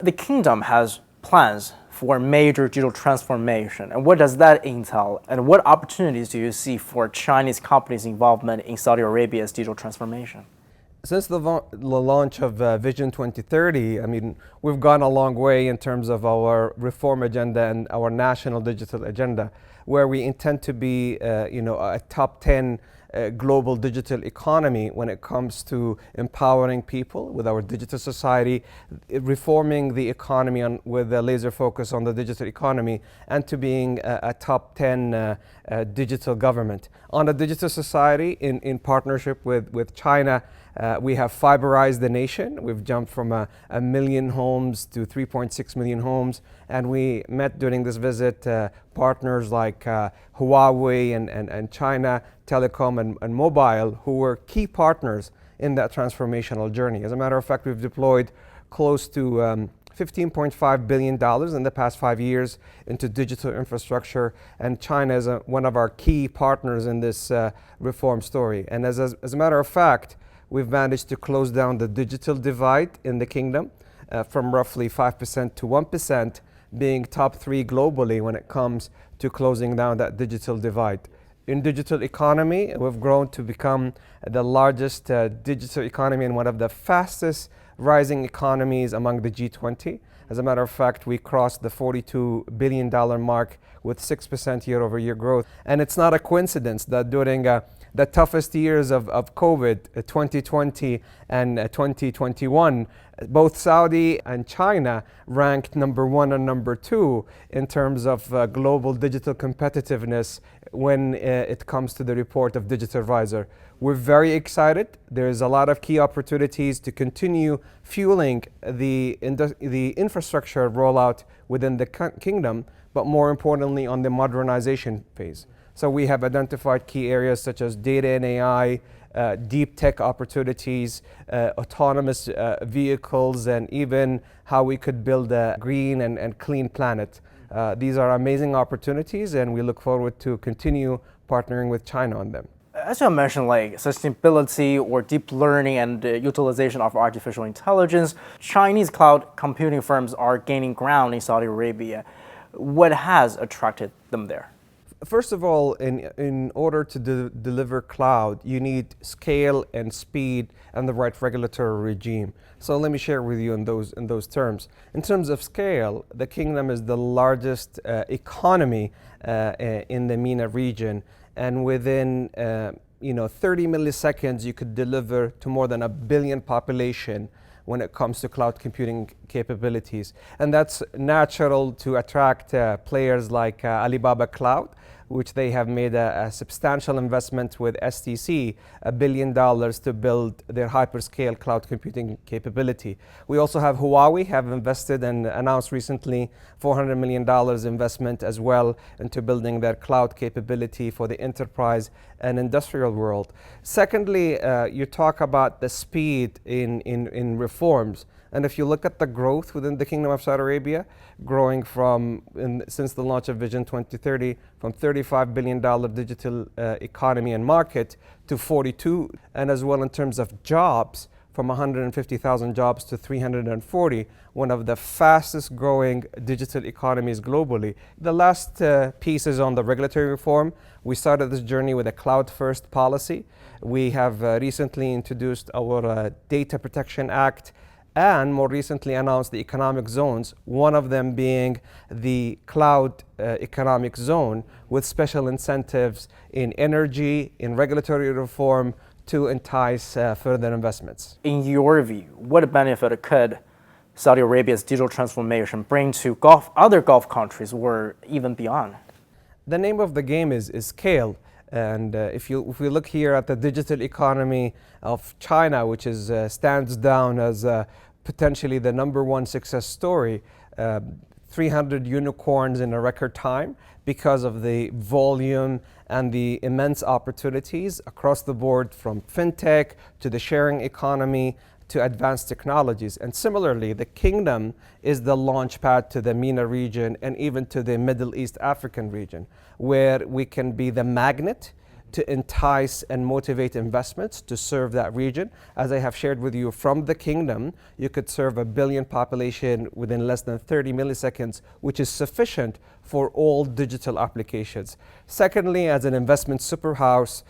The kingdom has plans for major digital transformation. And what does that entail? And what opportunities do you see for Chinese companies' involvement in Saudi Arabia's digital transformation? Since the launch of Vision 2030, we've gone a long way in terms of our reform agenda and our national digital agenda, where we intend to be, a top 10 global digital economy when it comes to empowering people with our digital society, reforming the economy with a laser focus on the digital economy, and to being a top 10 digital government. On the digital society, in partnership with China, we have fiberized the nation. We've jumped from a million homes to 3.6 million homes. And we met during this visit partners like Huawei and China Telecom and Mobile, who were key partners in that transformational journey. As a matter of fact, we've deployed close to $15.5 billion in the past 5 years into digital infrastructure, and China is one of our key partners in this reform story. And as a matter of fact, we've managed to close down the digital divide in the kingdom from roughly 5% to 1%, being top 3 globally when it comes to closing down that digital divide. In digital economy, we've grown to become the largest digital economy and one of the fastest rising economies among the G20. As a matter of fact, we crossed the $42 billion mark with 6% year-over-year growth. And it's not a coincidence that during the toughest years of COVID, 2020 and 2021, both Saudi and China ranked number 1 and number 2 in terms of global digital competitiveness when it comes to the report of Digital Advisor. We're very excited. There's a lot of key opportunities to continue fueling the infrastructure rollout within the kingdom, but more importantly on the modernization phase. So we have identified key areas such as data and AI, deep tech opportunities, autonomous vehicles, and even how we could build a green and clean planet. These are amazing opportunities, and we look forward to continue partnering with China on them. As you mentioned, like sustainability or deep learning and utilization of artificial intelligence, Chinese cloud computing firms are gaining ground in Saudi Arabia. What has attracted them there? First of all, in order to deliver cloud, you need scale and speed and the right regulatory regime. So let me share with you in those terms. In terms of scale, the kingdom is the largest economy in the MENA region, and within 30 milliseconds, you could deliver to more than 1 billion population when it comes to cloud computing capabilities. And that's natural to attract players like Alibaba Cloud, which they have made a substantial investment with STC, $1 billion to build their hyperscale cloud computing capability. We also have Huawei have invested and announced recently $400 million investment as well into building their cloud capability for the enterprise and industrial world. Secondly, you talk about the speed in reforms. And if you look at the growth within the Kingdom of Saudi Arabia, growing since the launch of Vision 2030, from $35 billion digital economy and market to 42, and as well in terms of jobs, from 150,000 jobs to 340, one of the fastest growing digital economies globally. The last piece is on the regulatory reform. We started this journey with a cloud-first policy. We have recently introduced our Data Protection Act, and more recently announced the economic zones, one of them being the cloud economic zone with special incentives in energy, in regulatory reform to entice further investments. In your view, what benefit could Saudi Arabia's digital transformation bring to other Gulf countries or even beyond? The name of the game is scale. And if we look here at the digital economy of China, which stands down as potentially the #1 success story, 300 unicorns in a record time because of the volume and the immense opportunities across the board, from fintech to the sharing economy to advanced technologies. And similarly, the kingdom is the launch pad to the MENA region and even to the Middle East African region, where we can be the magnet to entice and motivate investments to serve that region. As I have shared with you, from the kingdom, you could serve a billion population within less than 30 milliseconds, which is sufficient for all digital applications. Secondly, as an investment superhouse,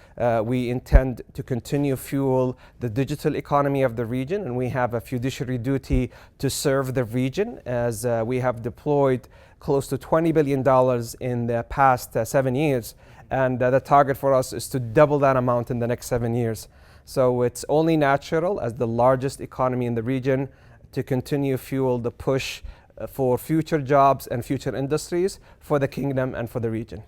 we intend to continue fuel the digital economy of the region, and we have a fiduciary duty to serve the region, as we have deployed close to $20 billion in the past 7 years. And the target for us is to double that amount in the next 7 years. So it's only natural, as the largest economy in the region, to continue fuel the push for future jobs and future industries for the kingdom and for the region.